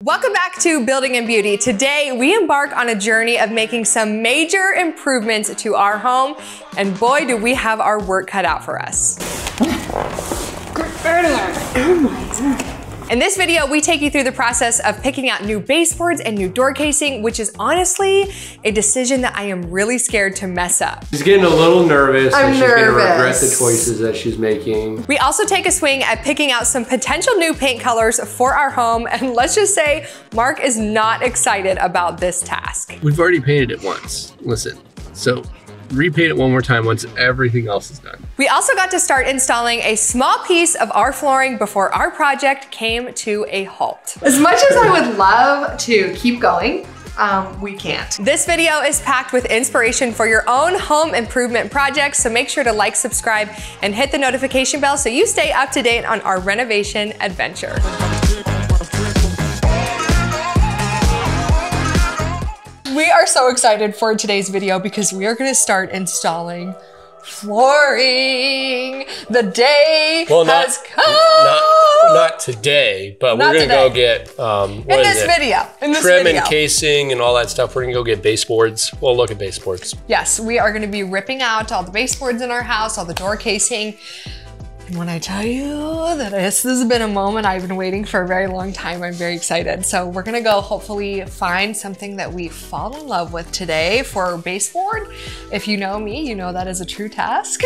Welcome back to Building and Beauty. Today, we embark on a journey of making some major improvements to our home, and boy, do we have our work cut out for us. In this video, we take you through the process of picking out new baseboards and new door casing, which is honestly a decision that I am really scared to mess up. She's getting a little nervous. She's gonna regret the choices that she's making. We also take a swing at picking out some potential new paint colors for our home, and let's just say, Mark is not excited about this task. We've already painted it once. Listen, so repaint it one more time once everything else is done. We also got to start installing a small piece of our flooring before our project came to a halt. As much as I would love to keep going, we can't. This video is packed with inspiration for your own home improvement projects, so make sure to like, subscribe, and hit the notification bell so you stay up to date on our renovation adventure. We are so excited for today's video because we are going to start installing flooring. The day has come. Not today, but we're gonna go get in this video. Trim and casing and all that stuff. We're gonna go get baseboards. We'll look at baseboards. Yes, we are gonna be ripping out all the baseboards in our house, all the door casing. And when I tell you that this has been a moment I've been waiting for a very long time, I'm very excited. So we're gonna go hopefully find something that we fall in love with today for our baseboard. If you know me, you know that is a true task.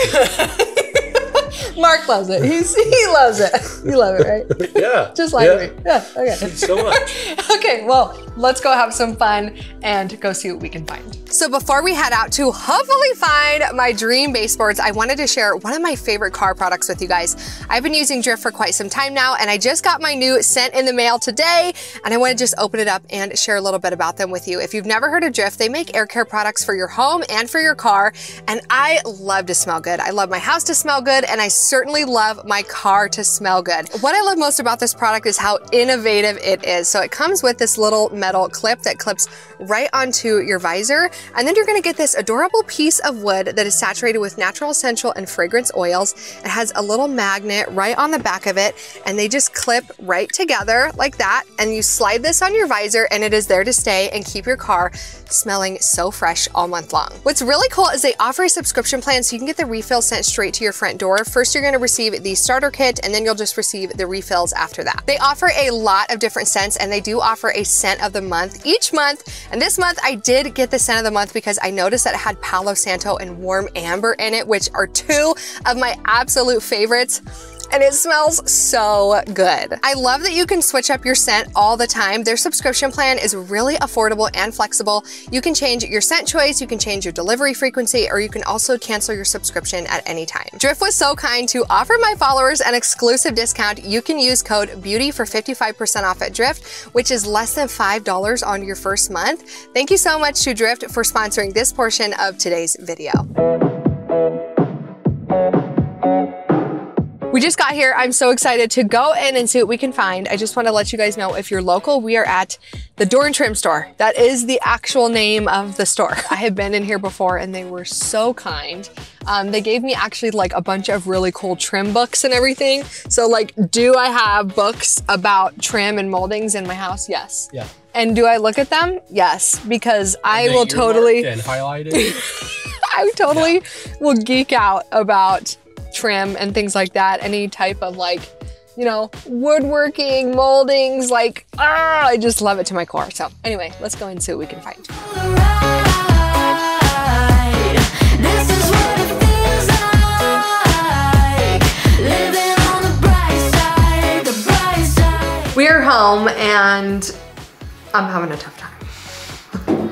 Mark loves it. He loves it. You love it, right? Yeah. Just like me. Yeah, okay. Thanks so much. Okay, well, let's go have some fun and go see what we can find. So before we head out to hopefully find my dream baseboards, I wanted to share one of my favorite car products with you guys. I've been using Drift for quite some time now, and I just got my new scent in the mail today, and I want to just open it up and share a little bit about them with you. If you've never heard of Drift, they make air care products for your home and for your car, and I love to smell good. I love my house to smell good, and I certainly love my car to smell good. What I love most about this product is how innovative it is. So it comes with this little metal clip that clips right onto your visor, and then you're gonna get this adorable piece of wood that is saturated with natural, essential, and fragrance oils. It has a little magnet right on the back of it, and they just clip right together like that, and you slide this on your visor, and it is there to stay and keep your car smelling so fresh all month long. What's really cool is they offer a subscription plan so you can get the refill sent straight to your front door. First, you're gonna receive the starter kit, and then you'll just receive the refills after that. They offer a lot of different scents, and they do offer a scent of the month each month. And this month, I did get the scent of the month because I noticed that it had Palo Santo and Warm Amber in it, which are two of my absolute favorites. And it smells so good. I love that you can switch up your scent all the time. Their subscription plan is really affordable and flexible. You can change your scent choice, you can change your delivery frequency, or you can also cancel your subscription at any time. Drift was so kind to offer my followers an exclusive discount. You can use code BEAUTY for 55% off at Drift, which is less than $5 on your first month. Thank you so much to Drift for sponsoring this portion of today's video. We just got here. I'm so excited to go in and see what we can find. I just want to let you guys know, if you're local, we are at the Door and Trim store. That is the actual name of the store. I have been in here before and they were so kind. They gave me actually like a bunch of really cool trim books and everything. So like, do I have books about trim and moldings in my house? Yes. Yeah. And do I look at them? Yes, because I will totally and highlight it. I totally will geek out about trim and things like that. Any type of like, you know, woodworking, moldings, like, I just love it to my core. So anyway, let's go and see what we can find. We are home and I'm having a tough time.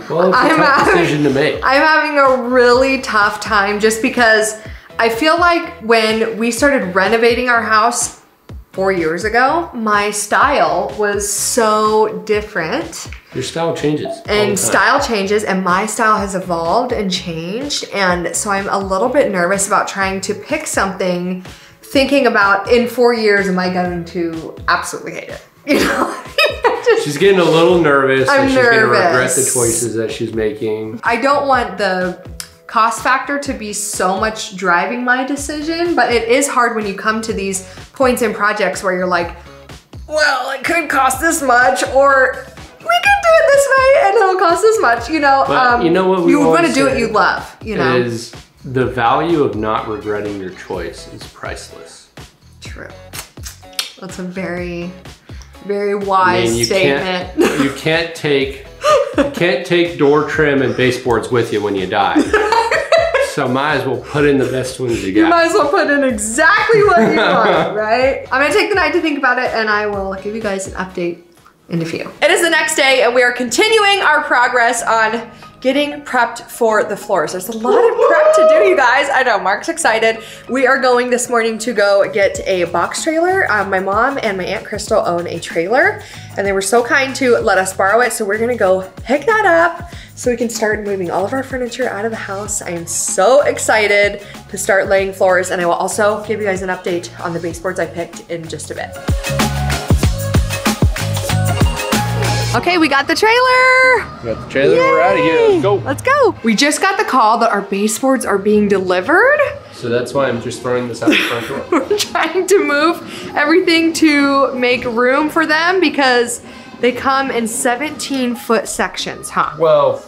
Well, it's a tough decision to make. I'm having a really tough time just because I feel like when we started renovating our house 4 years ago, my style was so different. Your style changes. And style changes, and my style has evolved and changed. And so I'm a little bit nervous about trying to pick something, thinking about in 4 years, am I going to absolutely hate it? You know? She's getting a little nervous. I'm nervous. She's gonna regret the choices that she's making. I don't want the cost factor to be so much driving my decision, but it is hard when you come to these points in projects where you're like, well, it could cost this much, or we could do it this way and it'll cost this much, you know. But you know what we you want to say do what you love, you know. Is the value of not regretting your choice is priceless. True. That's a very, very wise statement. You can't take door trim and baseboards with you when you die. So might as well put in the best ones you got. You might as well put in exactly what you want, right? I'm gonna take the night to think about it and I will give you guys an update in a few. It is the next day and we are continuing our progress on getting prepped for the floors. There's a lot of prep to do, you guys. I know, Mark's excited. We are going this morning to go get a box trailer. My mom and my Aunt Crystal own a trailer and they were so kind to let us borrow it. So we're gonna go pick that up so we can start moving all of our furniture out of the house. I am so excited to start laying floors and I will also give you guys an update on the baseboards I picked in just a bit. Okay, we got the trailer. We got the trailer, we're out of here, let's go. Let's go. We just got the call that our baseboards are being delivered. So that's why I'm just throwing this out the front door. We're trying to move everything to make room for them because they come in 17-foot sections, huh? Well,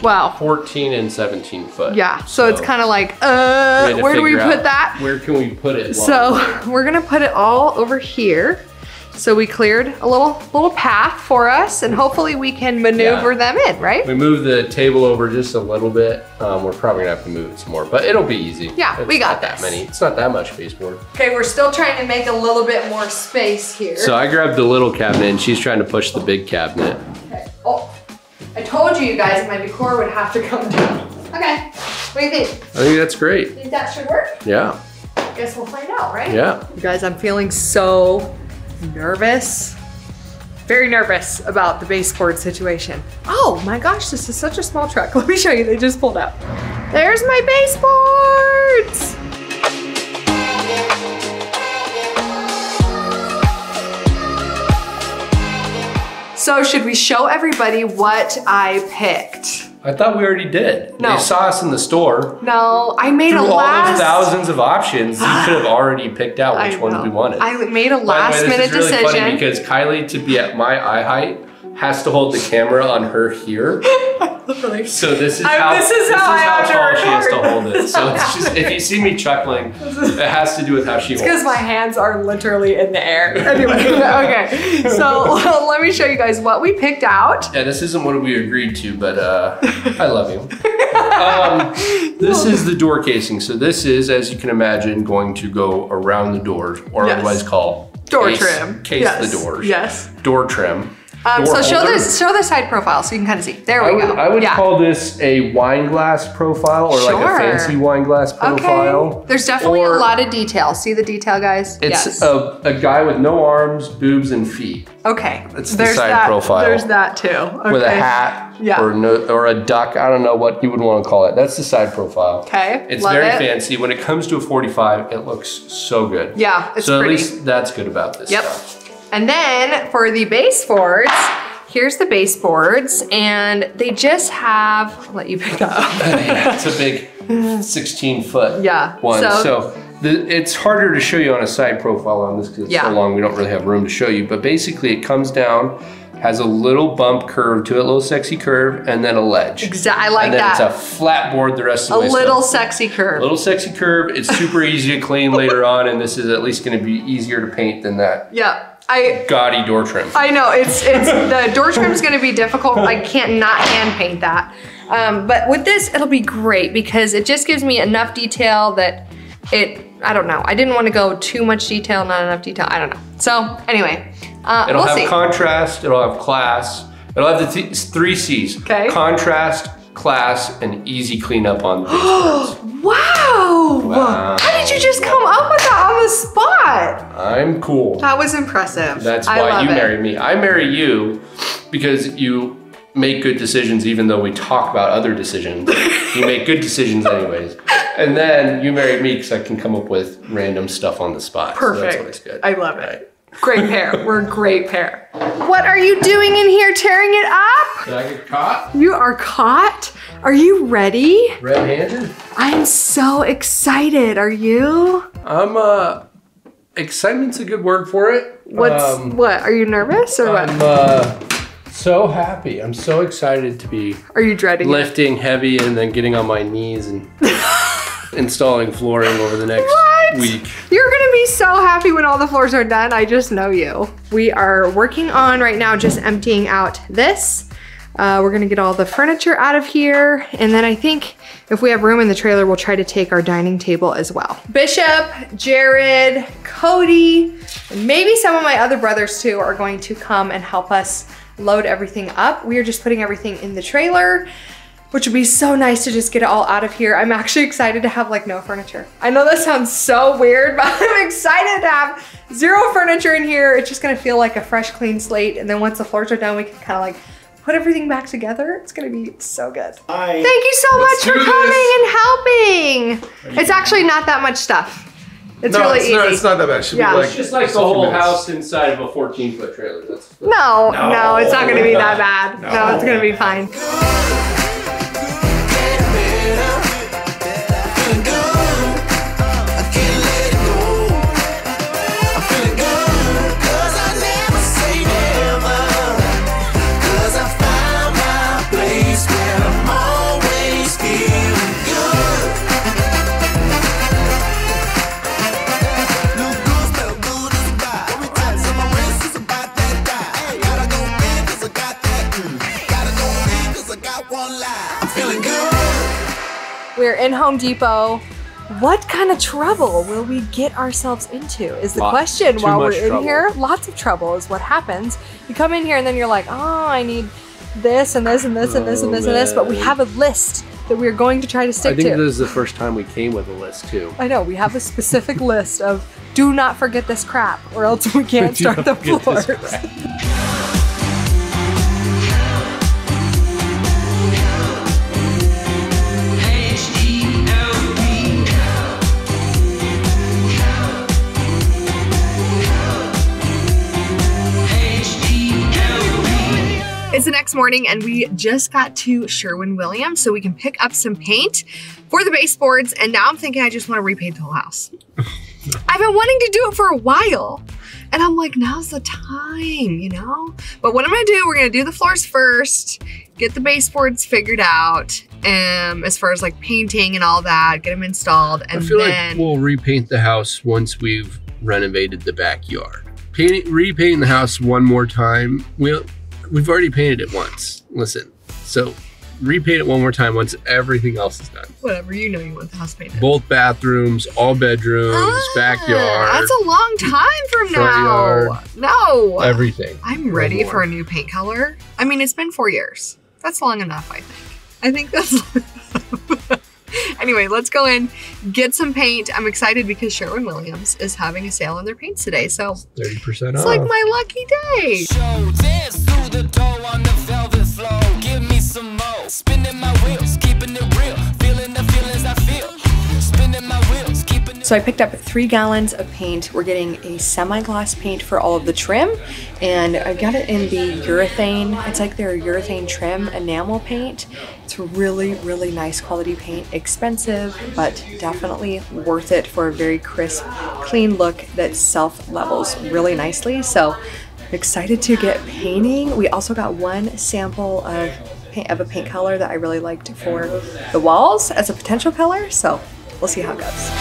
wow. 14 and 17 foot. Yeah, so it's kind of like, where do we put that? Where can we put it? So we're gonna put it all over here. So we cleared a little path for us and hopefully we can maneuver them in, right? We moved the table over just a little bit. We're probably gonna have to move it some more, but it'll be easy. Yeah, we got that many. It's not that much baseboard. Okay, we're still trying to make a little bit more space here. So I grabbed the little cabinet and she's trying to push the big cabinet. Okay. Oh, I told you guys my decor would have to come down. Okay, what do you think? I think that's great. Think that should work? Yeah. Guess we'll find out, right? Yeah. You guys, I'm feeling so nervous. Very nervous about the baseboard situation. Oh my gosh, this is such a small truck. Let me show you, they just pulled out. There's my baseboards. So should we show everybody what I picked? I thought we already did. No. They saw us in the store. No, I made Through a last... all those thousands of options, you could have already picked out which ones we wanted. I made a last minute decision. This is really funny because Kylie, to be at my eye height, has to hold the camera on her here. So this is how tall she has to hold it. So it's just, if you see me chuckling, it has to do with how she holds it. Because my hands are literally in the air. Anyway, okay. So let me show you guys what we picked out. Yeah, this isn't what we agreed to, but I love you. This is the door casing. So this is, as you can imagine, going to go around the doors, or otherwise called door trim. Case the doors. Yes. Door trim. So show the side profile so you can kind of see. There we go. I would call this a wine glass profile or like a fancy wine glass profile. Okay. There's definitely a lot of detail. See the detail, guys? It's a guy with no arms, boobs, and feet. Okay. That's the side profile. There's that too. Okay. With a hat or a duck. I don't know what you would want to call it. That's the side profile. Okay. It's very fancy. When it comes to a 45, it looks so good. Yeah, it's so pretty. At least that's good about this stuff. And then for the baseboards, here's the baseboards, and they just have, I'll let you pick that up. It's a big 16-foot one. So it's harder to show you on a side profile on this because it's so long, we don't really have room to show you. But basically it comes down, has a little bump curve to it, a little sexy curve, and then a ledge. Exactly, I like And that. then it's a flat board the rest of the way. A little sexy curve. A little sexy curve. It's super easy to clean later on, and this is at least gonna be easier to paint than that. Yeah. Gaudy door trim. I know, it's the door trim is gonna be difficult. I can't not hand paint that. But with this, it'll be great because it just gives me enough detail that I don't know. I didn't want to go too much detail, not enough detail. I don't know. So anyway, it'll have contrast, it'll have class, it'll have the 3 C's. Okay. Contrast, class, and easy cleanup on the baseboards. Wow. How did you just come up with that on the spot? I'm cool. That was impressive. That's why you married me. I marry you because you make good decisions even though we talk about other decisions. You make good decisions anyways. And then you married me because I can come up with random stuff on the spot. Perfect. So that's always good. I love it. Great pair. We're a great pair. What are you doing in here, tearing it up? Did I get caught? You are caught? Are you ready? Red-handed? I'm so excited. Are you? I'm Excitement's a good word for it. What? Are you nervous or what? I'm so happy. I'm so excited to be. Are you dreading lifting heavy and then getting on my knees and installing flooring over the next week? You're gonna be so happy when all the floors are done. I just know you. We are working on right now just emptying out this. We're gonna get all the furniture out of here. And then I think if we have room in the trailer, we'll try to take our dining table as well. Bishop, Jared, Cody, and maybe some of my other brothers too are going to come and help us load everything up. We are just putting everything in the trailer, which would be so nice to just get it all out of here. I'm actually excited to have like no furniture. I know that sounds so weird, but I'm excited to have zero furniture in here. It's just gonna feel like a fresh, clean slate. And then once the floors are done, we can kind of like put everything back together. It's gonna be so good. Hi. Thank you so much for coming and helping. It's actually not that much stuff. It's really easy. It's not that bad. It's just like the whole house inside of a 14-foot trailer. No, it's not gonna be that bad. No, it's gonna be fine. We're in Home Depot. What kind of trouble will we get ourselves into is the question while we're in here. Lots of trouble is what happens. You come in here and then you're like, oh, I need this and this and this and this and this and this, but we have a list that we're going to try to stick to. I think this is the first time we came with a list too. I know, we have a specific list of do not forget this crap or else we can't start the floors. It's the next morning and we just got to Sherwin-Williams so we can pick up some paint for the baseboards, and now I'm thinking I just want to repaint the whole house. I've been wanting to do it for a while and I'm like, now's the time, you know? But what I'm gonna do, we're gonna do the floors first, get the baseboards figured out, as far as like painting and all that, get them installed, and I feel like we'll repaint the house once we've renovated the backyard. Repainting the house one more time, we've already painted it once. Listen, so repaint it one more time once everything else is done. Whatever, you know you want the house painted. Both bathrooms, all bedrooms, backyard. That's a long time from now. Yard, no. Everything. I'm ready for a new paint color. I mean, it's been 4 years. That's long enough, I think. I think that's long enough. Anyway, let's go in, get some paint. I'm excited because Sherwin-Williams is having a sale on their paints today, so 30% off. It's like my lucky day. Dance through the door on the velvet floor. Give me some more. Spinning my wheels, keeping it real. Feeling the feelings I feel. Spinning my wheels, keeping it. So I picked up 3 gallons of paint. We're getting a semi-gloss paint for all of the trim, and I got it in the urethane. It's like their urethane trim enamel paint. It's really, really nice quality paint. Expensive, but definitely worth it for a very crisp, clean look that self-levels really nicely. So I'm excited to get painting. We also got 1 sample of a paint color that I really liked for the walls as a potential color. So we'll see how it goes.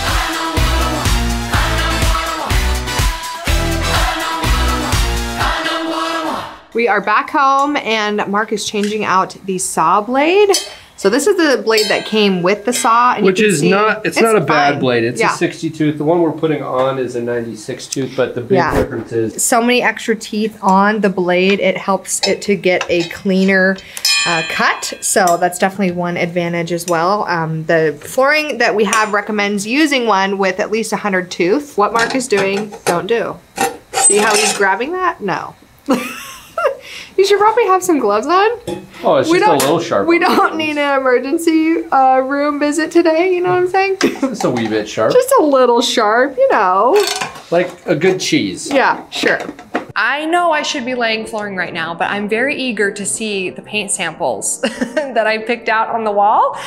We are back home and Mark is changing out the saw blade. So this is the blade that came with the saw. And which is not, it's not a bad blade. It's a 60 tooth. The one we're putting on is a 96 tooth, but the big difference is so many extra teeth on the blade. It helps it to get a cleaner cut. So that's definitely one advantage as well. The flooring that we have recommends using one with at least 100 tooth. What Mark is doing, don't do. See how he's grabbing that? No. You should probably have some gloves on. Oh, it's just a little sharp. We don't need an emergency room visit today, you know what I'm saying? Just a wee bit sharp. Just a little sharp, you know. Like a good cheese. Yeah, sure. I know I should be laying flooring right now, but I'm very eager to see the paint samples that I picked out on the wall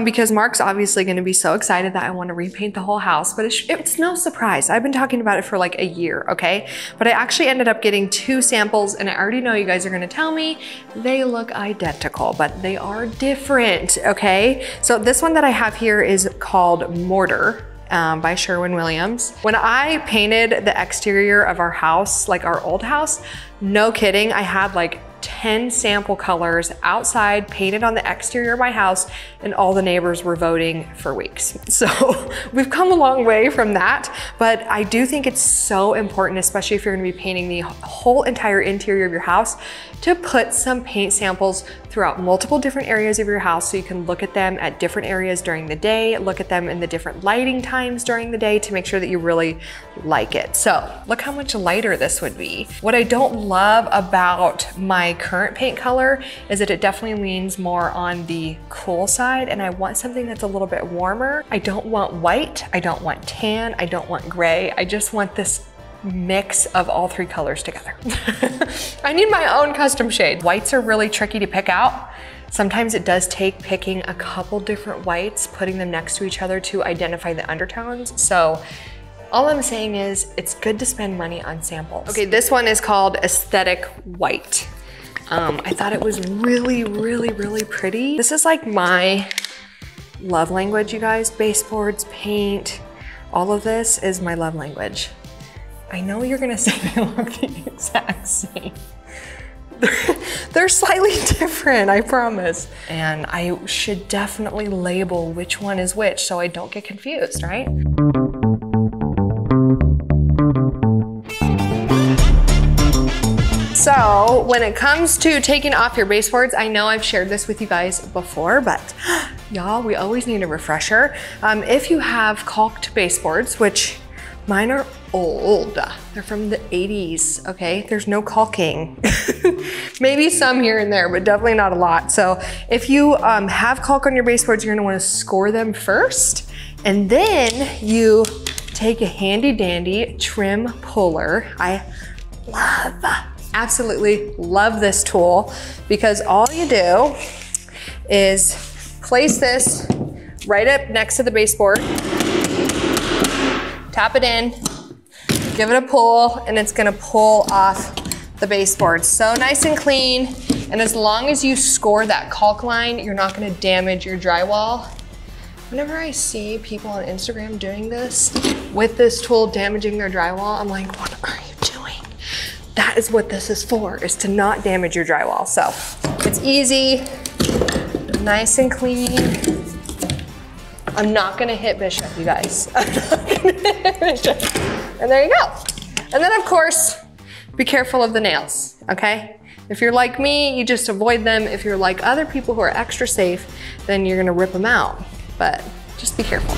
because Mark's obviously gonna be so excited that I wanna repaint the whole house, but it's no surprise. I've been talking about it for like a year, okay? But I actually ended up getting 2 samples and I already know you guys are gonna tell me they look identical, but they are different, okay? So this one that I have here is called Mortar. By Sherwin-Williams. When I painted the exterior of our house, like our old house, no kidding, I had like 10 sample colors outside painted on the exterior of my house and all the neighbors were voting for weeks. So we've come a long way from that, but I do think it's so important, especially if you're gonna be painting the whole entire interior of your house, to put some paint samples throughout multiple different areas of your house so you can look at them at different areas during the day, look at them in the different lighting times during the day to make sure that you really like it. So look how much lighter this would be. What I don't love about my current paint color is that it definitely leans more on the cool side and I want something that's a little bit warmer. I don't want white, I don't want tan, I don't want gray. I just want this mix of all 3 colors together. I need my own custom shade. Whites are really tricky to pick out. Sometimes it does take picking a couple different whites, putting them next to each other to identify the undertones. So all I'm saying is it's good to spend money on samples. Okay, this one is called Aesthetic White. I thought it was really, really, really pretty. This is like my love language, you guys. Baseboards, paint, all of this is my love language. I know you're gonna say they look the exact same. They're slightly different, I promise. And I should definitely label which one is which so I don't get confused, right? So when it comes to taking off your baseboards, I know I've shared this with you guys before, but y'all, we always need a refresher. If you have caulked baseboards, which mine are old, they're from the 80s, okay? There's no caulking. Maybe some here and there, but definitely not a lot. So if you have caulk on your baseboards, you're gonna wanna score them first, and then you take a handy dandy trim puller. I absolutely love this tool because all you do is place this right up next to the baseboard, tap it in, give it a pull, and it's gonna pull off the baseboard. So nice and clean, and as long as you score that caulk line, you're not gonna damage your drywall. Whenever I see people on Instagram doing this with this tool damaging their drywall, I'm like, what are you doing? That is what this is for, is to not damage your drywall. So it's easy, nice and clean. I'm not gonna hit Bishop, you guys. I'm not gonna hit Bishop. And there you go. And then of course, be careful of the nails, okay? If you're like me, you just avoid them. If you're like other people who are extra safe, then you're gonna rip them out. But just be careful.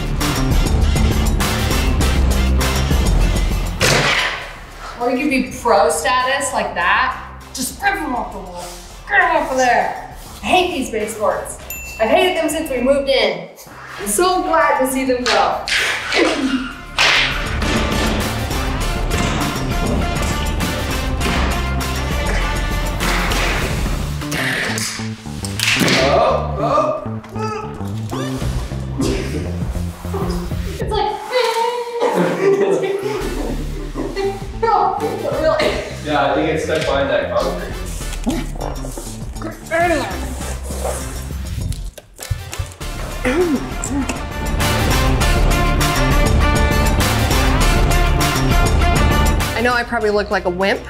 Or you could be pro status like that. Just rip them off the wall. Get them off of there. I hate these baseboards. I've hated them since we moved in. I'm so glad to see them go. It's like, no, really. Yeah, I think it's stuck behind that concrete. I know I probably look like a wimp,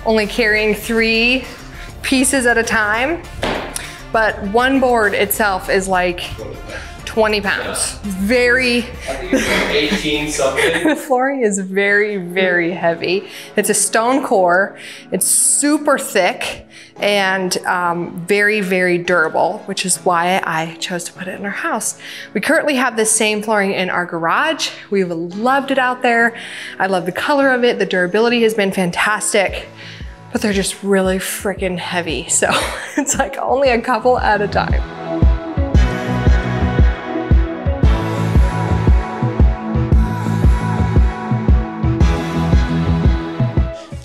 only carrying 3 pieces at a time, but one board itself is like 20 pounds. Yeah. Very. I think it's like 18 something. The flooring is very, very heavy. It's a stone core. It's super thick and very, very durable, which is why I chose to put it in our house. We currently have the same flooring in our garage. We've loved it out there. I love the color of it. The durability has been fantastic, but they're just really freaking heavy. So it's like only a couple at a time.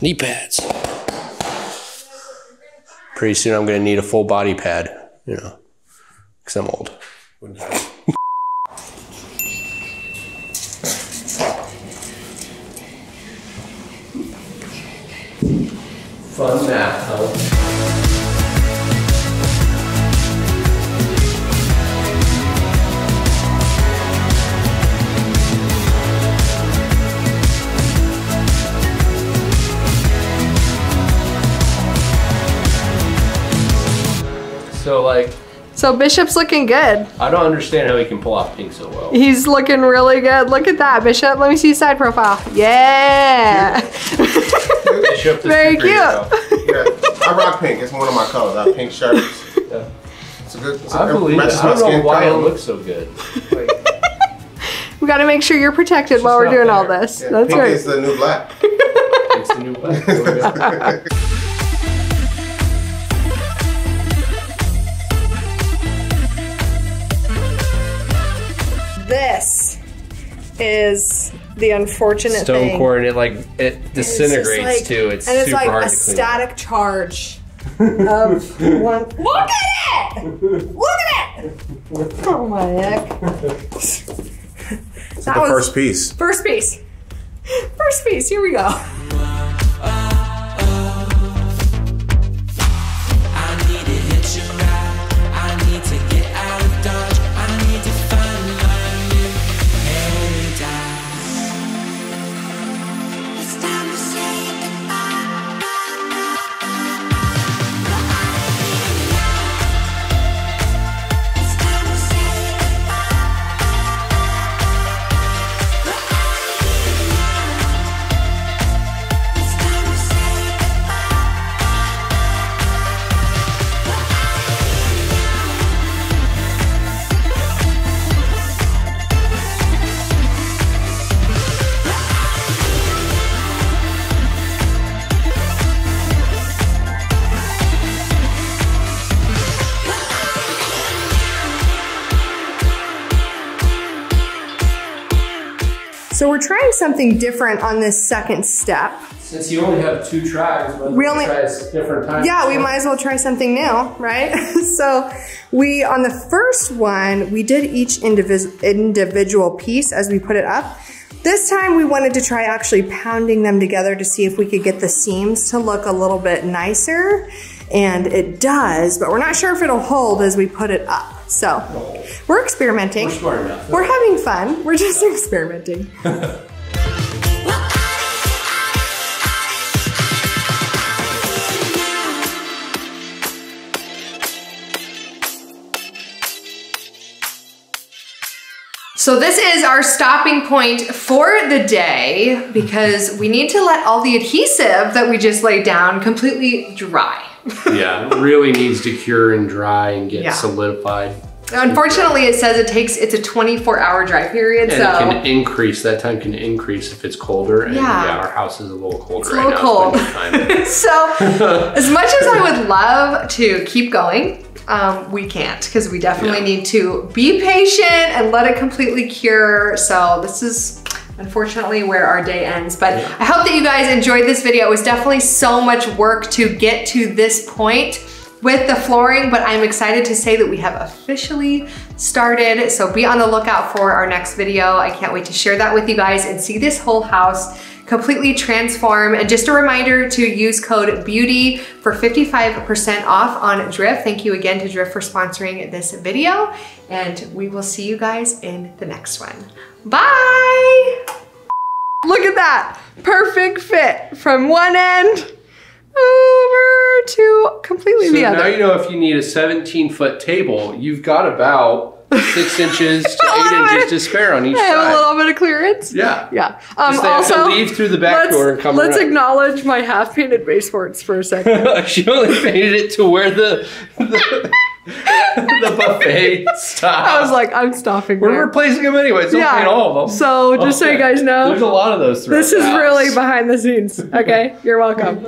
Knee pads. Pretty soon I'm gonna need a full body pad, you know, because I'm old. Fun math, huh? So Bishop's looking good. I don't understand how he can pull off pink so well. He's looking really good. Look at that, Bishop. Let me see your side profile. Yeah. Bishop, very cute. Yeah, I rock pink. It's one of my colors. I have pink shirts. Yeah. It's a good. I believe it. I don't know why it looks so good. We got to make sure you're protected while we're doing all this. Yeah, that's pink right. is the new black. It's the new black. There we go. This is the unfortunate Stone thing. core, and it disintegrates like, too. It's and it's super like hard a to clean. static charge of one. Look at it! Look at it! Oh my heck! That was first piece. First piece. First piece. Here we go. So we're trying something different on this second step. Since you only have 2 tries, we only try different times. Yeah, we might as well try something new, right? So on the first one, we did each individual piece as we put it up. This time we wanted to try actually pounding them together to see if we could get the seams to look a little bit nicer. And it does, but we're not sure if it'll hold as we put it up. So we're experimenting. We're smart enough. We're having fun. We're just experimenting. So this is our stopping point for the day because we need to let all the adhesive that we just laid down completely dry. Yeah, it really needs to cure and dry and get solidified. Unfortunately, it says it's a 24-hour dry period. And so it can increase, that time can increase if it's colder. And yeah, our house is a little colder right now. It's a little cold. So as much as I would love to keep going, we can't because we definitely need to be patient and let it completely cure. So this is unfortunately where our day ends, but I hope that you guys enjoyed this video. It was definitely so much work to get to this point with the flooring, but I'm excited to say that we have officially started. So be on the lookout for our next video. I can't wait to share that with you guys and see this whole house completely transform. And just a reminder to use code BEAUTY for 55% off on Drift. Thank you again to Drift for sponsoring this video. And we will see you guys in the next one. Bye! Look at that, perfect fit from one end over to completely the other. So now you know if you need a 17-foot table, you've got about 6 inches to 8 inches to spare on each side. I have a little bit of clearance. Yeah. Yeah. Just also, have to leave through the back door and come around. Let's acknowledge my half-painted baseboards for a second. She only painted it to where the buffet stopped. I was like, I'm stopping there. We're replacing them anyway, so don't paint all of them. So just so you guys know. There's a lot of those throughout This is really behind the scenes, okay? You're welcome.